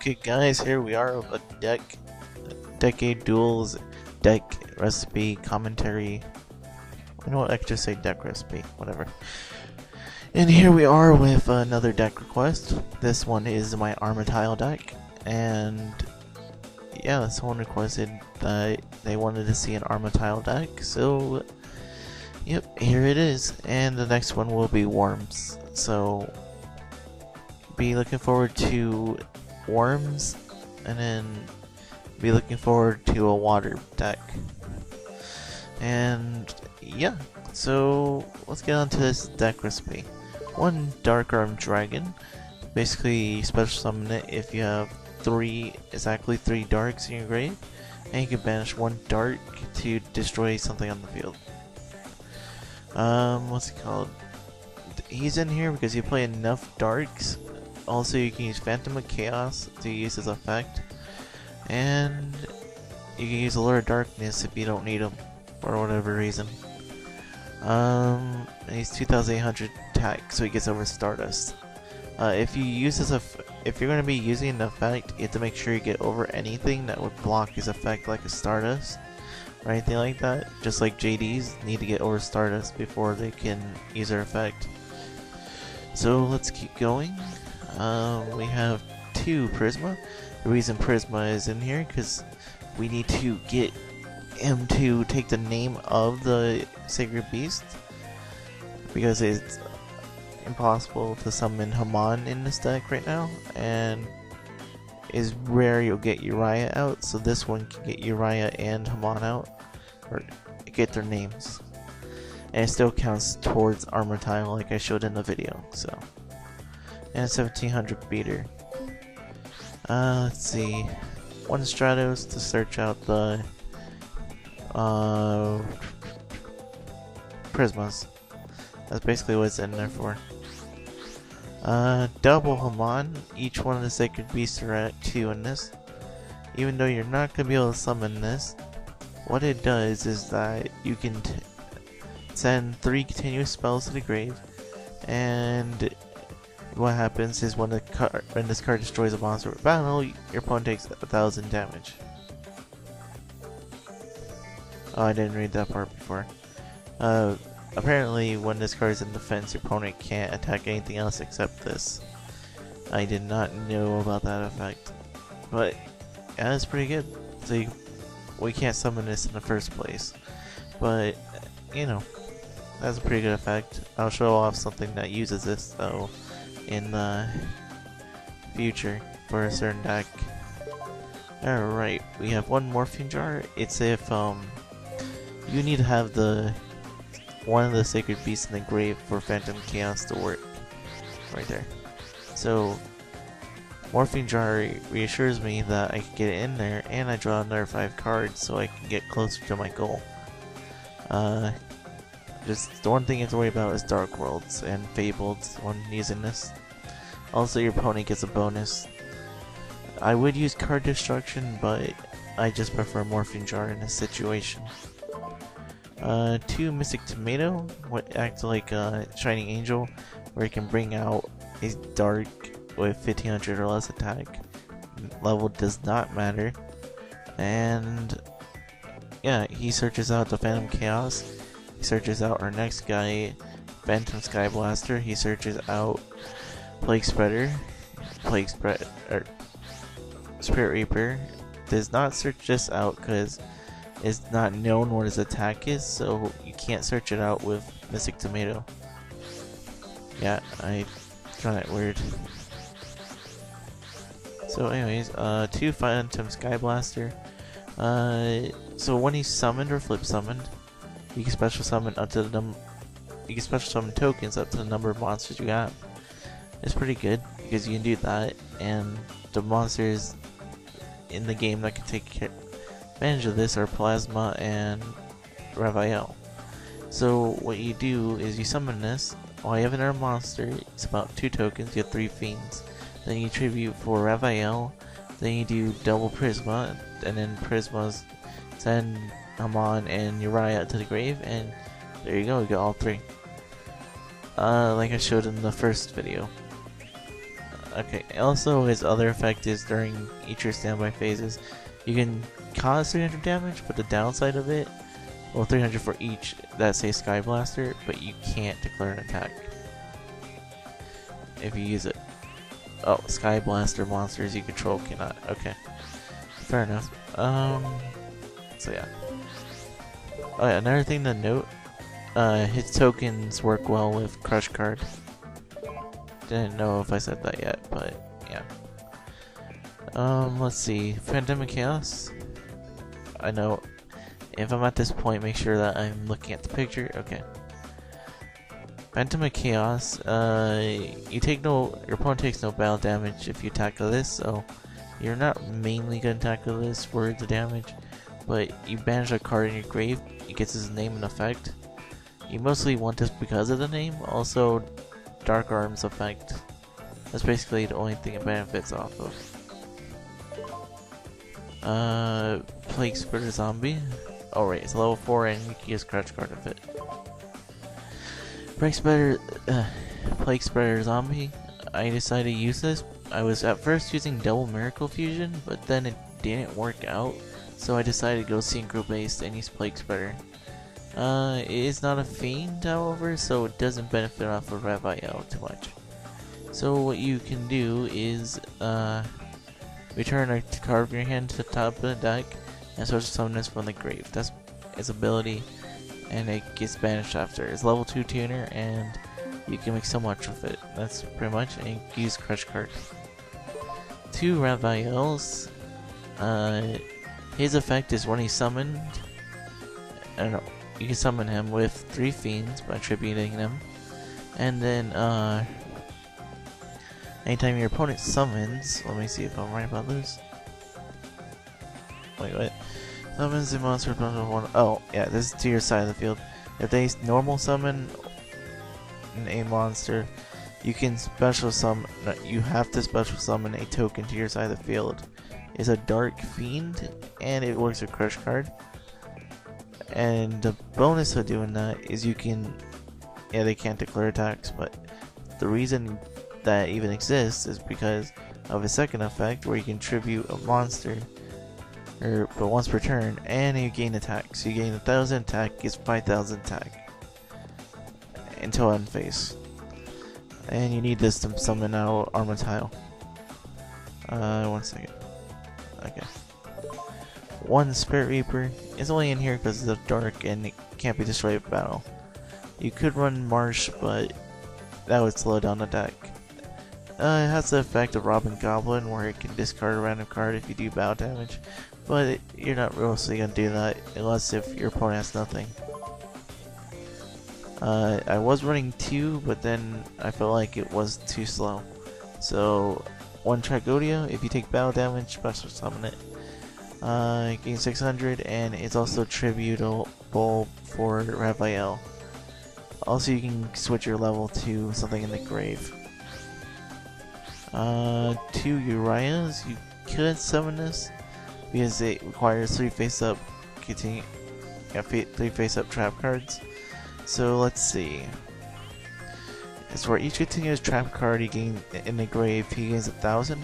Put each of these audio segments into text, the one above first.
Okay guys, here we are with a decade duels deck recipe commentary. You know what, I could just say deck recipe, whatever. And here we are with another deck request. This one is my Armityle deck, and yeah, someone requested that they wanted to see an Armatile deck, so yep, here it is. And the next one will be Worms, so be looking forward to Worms, and then be looking forward to a water deck. And yeah, so let's get on to this deck recipe. One Dark Arm Dragon, basically special summon it if you have exactly three darks in your grave, and you can banish one dark to destroy something on the field. What's it called? He's in here because you play enough darks. Also, you can use Phantom of Chaos to use his effect, and you can use Allure of Darkness if you don't need him for whatever reason. And he's 2,800 attack, so he gets over Stardust. If you use this, if you're going to be using an effect, you have to make sure you get over anything that would block his effect, like a Stardust or anything like that. Just like JDs need to get over Stardust before they can use their effect. So let's keep going. We have 2 Prisma. The reason Prisma is in here because we need to get him to take the name of the Sacred Beast, because it's impossible to summon Haman in this deck right now, and is rare you'll get Uriah out, so this one can get Uriah and Haman out, or get their names. And it still counts towards Armatile like I showed in the video, so. And 1700 beater. Let's see. 1 Stratos to search out the Prismas. That's basically what it's in there for. Double Haman. Each one of the Sacred Beasts are at 2 in this. Even though you're not going to be able to summon this, what it does is that you can send 3 continuous spells to the grave, and what happens is when this card destroys a monster with battle, your opponent takes 1,000 damage. Oh, I didn't read that part before. Apparently, when this card is in defense, your opponent can't attack anything else except this. I did not know about that effect, but yeah, that's pretty good. So we can't summon this in the first place, but you know, that's a pretty good effect. I'll show off something that uses this though in the future for a certain deck. Alright, we have 1 Morphine Jar. It's if you need to have one of the Sacred Beasts in the grave for Phantom Chaos to work. Right there. So Morphine Jar reassures me that I can get it in there, and I draw another 5 cards so I can get closer to my goal. Just the one thing you have to worry about is Dark Worlds and Fabled when using this. Also, your opponent gets a bonus. I would use card destruction, but I just prefer Morphine Jar in this situation. 2 Mystic Tomato, what acts like a Shining Angel, where you can bring out a dark with 1500 or less attack. Level does not matter. And yeah, he searches out the Phantom Chaos. He searches out our next guy, Phantom Sky Blaster. He searches out Plague Spreader, Spirit Reaper. Does not search this out because it's not known what his attack is, so you can't search it out with Mystic Tomato. Yeah, I found that weird. So anyways, 2 Phantom Sky Blaster. So when he's summoned or flip summoned, you can special summon tokens up to the number of monsters you have. It's pretty good because you can do that, and the monsters in the game that can take advantage of this are Plasma and Raphael. So what you do is you summon this. While you have another monster, it's about 2 tokens. You have 3 fiends. Then you tribute for Raphael. Then you do double Prisma, and then Prismas send Haman and Uriah to the grave, and there you go, you got all 3. Like I showed in the first video. Okay, also his other effect is during each of your standby phases, you can cause 300 damage, but the downside of it, well 300 for each that say Sky Blaster, but you can't declare an attack if you use it. Oh, Sky Blaster monsters you control cannot. Okay, fair enough. So yeah. Oh yeah, another thing to note, his tokens work well with Crush Card. Didn't know if I said that yet, but yeah. Let's see. Pandemic Chaos. I know if I'm at this point, make sure that I'm looking at the picture. Okay. Pandemic Chaos, your opponent takes no battle damage if you tackle this, so you're not mainly gonna tackle this for the damage, but you banish a card in your grave, it gets his name and effect. You mostly want this because of the name, also Dark Arm's effect. That's basically the only thing it benefits off of. Plague Spreader Zombie. Oh right, it's level 4 and you can use Crush Card of it. Plague Spreader Zombie. I decided to use this. I was at first using Double Miracle Fusion, but then it didn't work out, so I decided to go Synchro based and use Plague Spreader. It is not a fiend, however, so it doesn't benefit off of Armityle too much. So what you can do is return a card from your hand to the top of the deck and switch summon this from the grave. That's its ability, and it gets banished after. It's level 2 tuner, and you can make so much with it. That's pretty much, and you can use Crush Card. 2 Armitiles. His effect is when he's summoned. I don't know. You can summon him with 3 fiends by attributing them, and then anytime your opponent summons, let me see if I'm right about this. Wait, what? Summons a monster opponent one. Oh, yeah, this is to your side of the field. If they normal summon a monster, you can special summon. You have to special summon a token to your side of the field. It's a Dark Fiend, and it works with Crush Card. And the bonus of doing that is you can, yeah, they can't declare attacks, but the reason that even exists is because of a second effect where you can tribute a monster, but once per turn, and you gain attack. So you gain 1,000 attack, gets 5,000 attack until end phase. And you need this to summon out Armatile. 1 second. Okay. 1 Spirit Reaper. It's only in here because it's dark and it can't be destroyed with battle. You could run Marsh, but that would slow down the deck. It has the effect of Robin Goblin, where it can discard a random card if you do battle damage, but you're not really gonna do that unless if your opponent has nothing. I was running 2, but then I felt like it was too slow. So 1 Tragodia, if you take battle damage, special summon it. Gain 600, and it's also tributable for Raphael. Also, you can switch your level to something in the grave. 2 Uriahs, you could summon this because it requires 3 face-up 3 face-up trap cards. So let's see. It's for each continuous trap card you gain in the grave, he gains 1,000.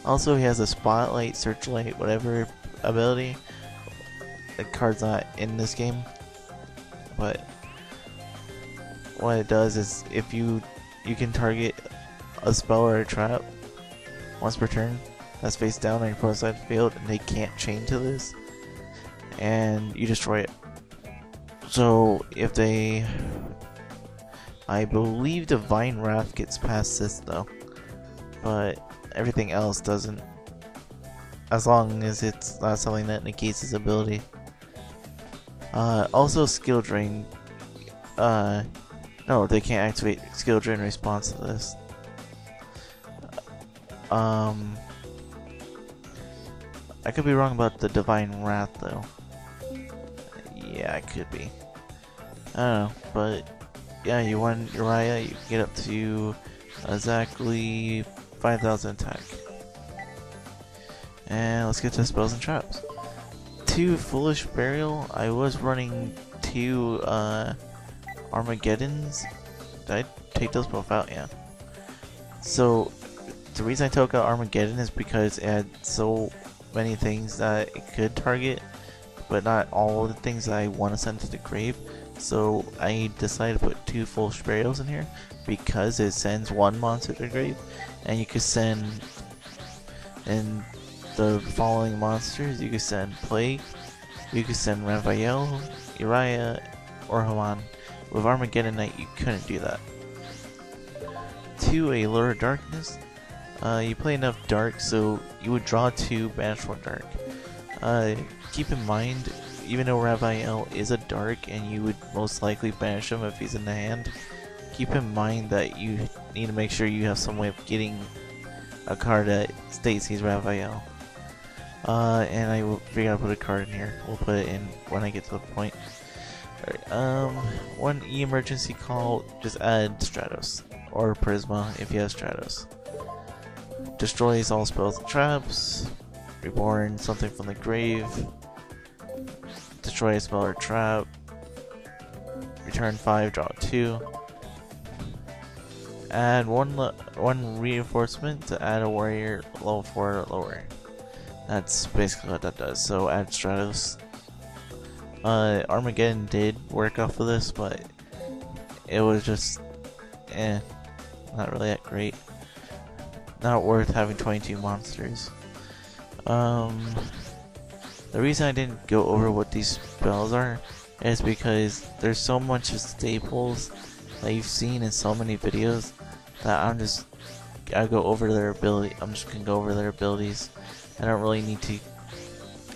Also, he has a Spotlight, Searchlight, whatever ability. The card's not in this game, but what it does is if you can target a spell or a trap once per turn that's face down on your opponent's side of the field, and they can't chain to this, and you destroy it. So if they, I believe Divine Wrath gets past this though, but everything else doesn't, as long as it's not something that negates his ability. Also Skill Drain, no, they can't activate Skill Drain in response to this. I could be wrong about the Divine Wrath though. Yeah, I could be. I don't know, but yeah, you won Uriah, you can get up to exactly 5,000 attack. And let's get to spells and traps. 2 Foolish Burial. I was running 2 Armageddons. Did I take those both out? Yeah. So The reason I took out Armageddon is because it had so many things that it could target, but not all the things that I want to send to the grave. So I decided to put 2 full burials in here because it sends 1 monster to the grave, and you could send in the following monsters. You could send Plague, you could send Raphael, Uriah, or Haman. With Armageddon Knight, you couldn't do that. 2. A Lure of Darkness. You play enough dark, so you would draw 2, banish 1 dark. Keep in mind, even though Raphael is a dark and you would most likely banish him if he's in the hand, keep in mind that you need to make sure you have some way of getting a card that states he's Raphael. And I will figure out to put a card in here. We'll put it in when I get to the point. Alright, 1 E emergency call, just add Stratos. Or Prisma if you have Stratos. Destroys all spells and traps. Reborn something from the grave. Destroy a spell or trap. Return 5, draw 2. Add one reinforcement to add a warrior level 4 or lower. That's basically what that does. So add Stratos. Armageddon did work off of this, but it was just not really that great. Not worth having 22 monsters. The reason I didn't go over what these spells are is because there's so much of staples that you've seen in so many videos that I go over their ability. I'm just gonna go over their abilities. I don't really need to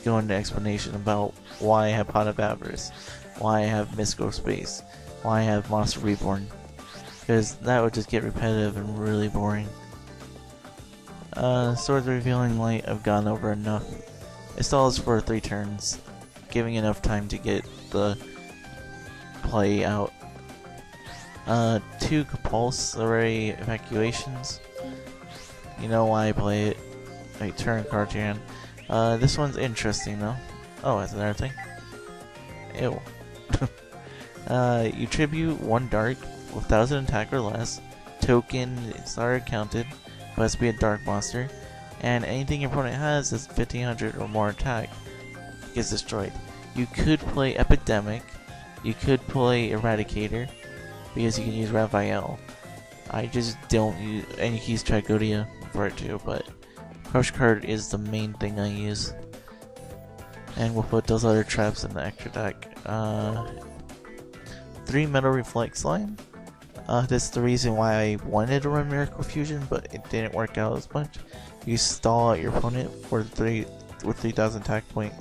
go into explanation about why I have Pot of Avarice, why I have Mystical Space, why I have Monster Reborn, because that would just get repetitive and really boring. Swords Revealing Light I've gone over enough. It stalls for 3 turns, giving enough time to get the play out. 2 Compulsory Evacuations. You know why I play it. I turn card to your hand. This one's interesting though. Oh, that's another thing. Ew. You tribute 1 dark with 1000 attack or less. Token, it's not counted, but it's be a dark monster. And anything your opponent has is 1500 or more attack gets destroyed. You could play Epidemic. You could play Eradicator because you can use Raphael. I just don't use, and you can use Trigodia for it too, but Crush card is the main thing I use. And we'll put those other traps in the extra deck. 3 Metal Reflect Slime. That's the reason why I wanted to run Miracle Fusion, but it didn't work out as much. You stall out your opponent for 3000 attack point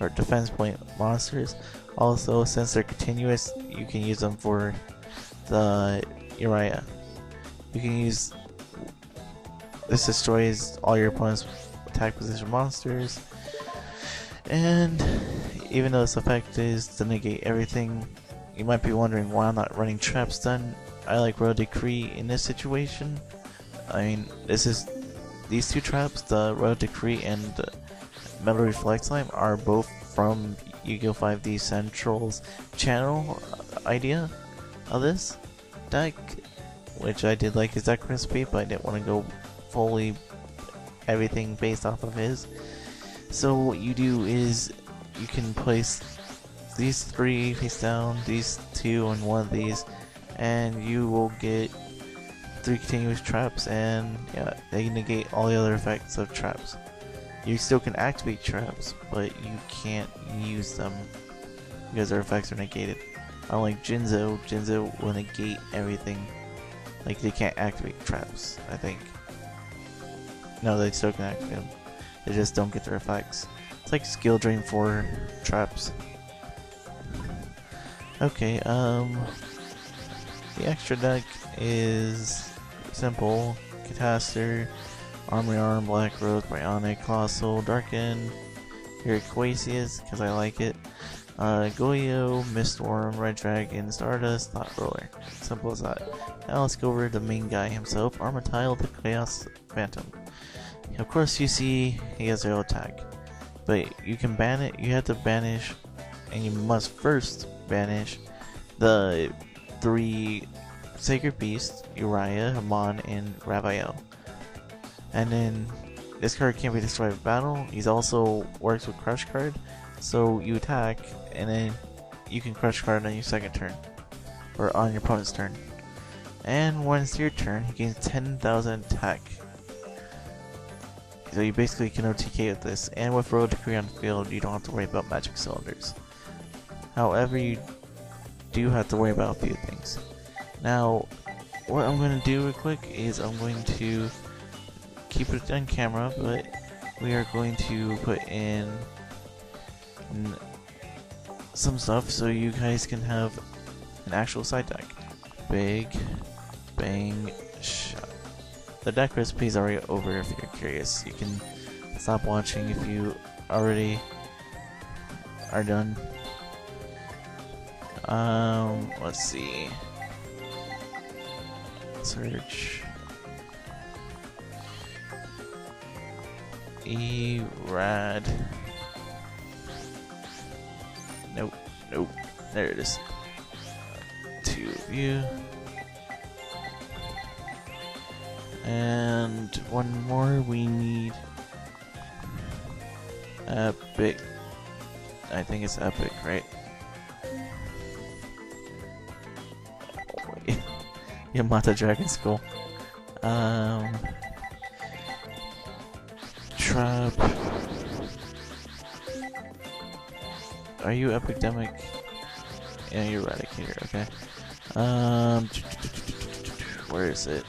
or defense point monsters. Also, since they're continuous, you can use them for the Uriah. You can use this destroys all your opponent's attack position monsters, and even though this effect is to negate everything, you might be wondering why I'm not running traps then. I like Royal Decree in this situation. I mean, these 2 traps, the Royal Decree and the Metal Reflect Slime, are both from Yu-Gi-Oh! 5D Central's channel idea of this deck, which I did like his deck recipe, but I didn't want to go fully everything based off of his. So what you do is you can place these 3 face down, these 2 on one of these, and you will get 3 continuous traps, and yeah, they negate all the other effects of traps. You still can activate traps, but you can't use them because their effects are negated. Unlike Jinzo will negate everything. Like, they can't activate traps, I think. No, they still can activate them. They just don't get their effects. It's like skill drain for traps. Okay, the extra deck is simple. Catastor, Armory Arm, Black Rose, Bionic, Colossal, Darken, here Quasius, because I like it. Goyo, Mistworm, Red Dragon, Stardust, Thought Roller. Simple as that. Now let's go over to the main guy himself, Armatile, the Chaos Phantom. Of course you see he has 0 attack, but you can ban it. You have to banish, and you must first banish the 3 Sacred Beasts, Uriah, Haman, and Raphael. And then this card can't be destroyed in battle. He's also works with crush card, so you attack and then you can crush card on your second turn or on your opponent's turn. And when it's your turn, he gains 10,000 attack. So you basically can OTK with this, and with Royal Decree on the field, you don't have to worry about magic cylinders. However, you do have to worry about a few things. Now, what I'm going to do real quick is I'm going to keep it on camera, but we are going to put in some stuff so you guys can have an actual side deck. Big Bang Shot. The deck recipe is already over if you're curious. You can stop watching if you already are done. Let's see. Search. Rad. Nope, nope. There it is. To view. And one more, we need Epic. I think it's Epic, right? Yamata Dragon Skull. Trap. Are you Epidemic? Yeah, you're Eradicator, okay. Where is it?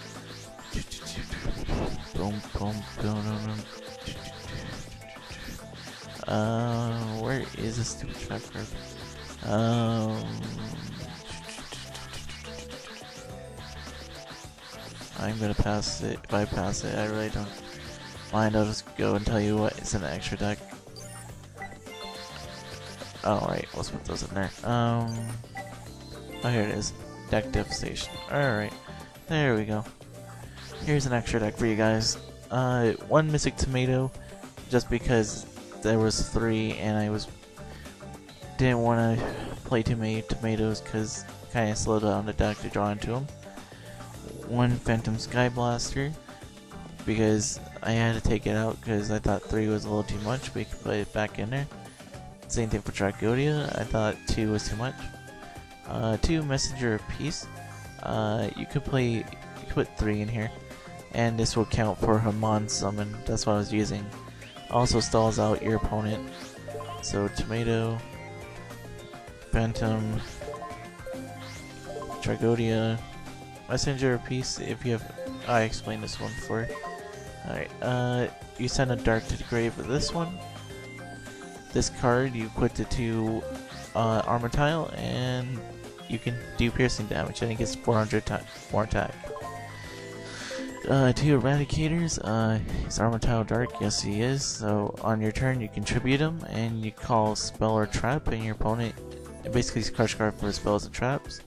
Boom, boom, boom, boom. Where is this stupid trap card? I'm gonna pass it. If I pass it, I really don't mind. I'll just go and tell you what is in the extra deck. Alright, let's put those in there. Oh, here it is. Deck Devastation. Alright, there we go. Here's an extra deck for you guys. One Mystic Tomato, just because there was 3 and I didn't want to play too many tomatoes because kind of slowed down the deck to draw into them. One Phantom Sky Blaster, because I had to take it out because I thought 3 was a little too much, but you could put it back in there. Same thing for Dragodia, I thought 2 was too much. 2 Messenger of Peace. You could put 3 in here, and this will count for Haman Summon. That's what I was using. Also stalls out your opponent. So Tomato, Phantom, Dragodia, Messenger of Peace. If you have, I explained this one before. Alright, you send a Dark to the grave with this one. This card, you put it to Armityle, and you can do piercing damage. I think it's 400 more attack. 2 Eradicators, is Armatile Dark? Yes, he is. So on your turn, you contribute him, and you call spell or trap, and your opponent basically is crush card for spells and traps.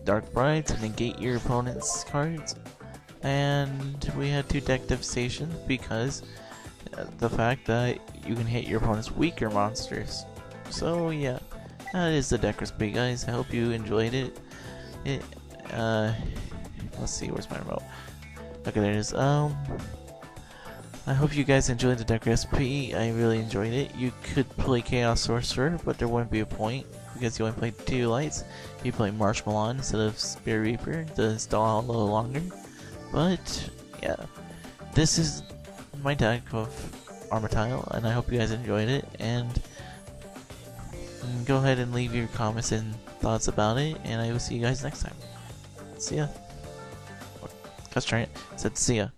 Dark Bride to negate your opponent's cards, and we had 2 Deck Devastation because the fact that you can hit your opponent's weaker monsters. So yeah, that is the deck recipe, guys. I hope you enjoyed it. Let's see, where's my remote? Okay, there it is. I hope you guys enjoyed the deck recipe. I really enjoyed it. You could play Chaos Sorcerer, but there wouldn't be a point because you only played 2 lights. You play Marshmallow instead of Spear Reaper to stall out a little longer. But yeah, this is my deck of Armatile, and I hope you guys enjoyed it. And go ahead and leave your comments and thoughts about it, and I will see you guys next time. See ya. Cuss Giant said see ya.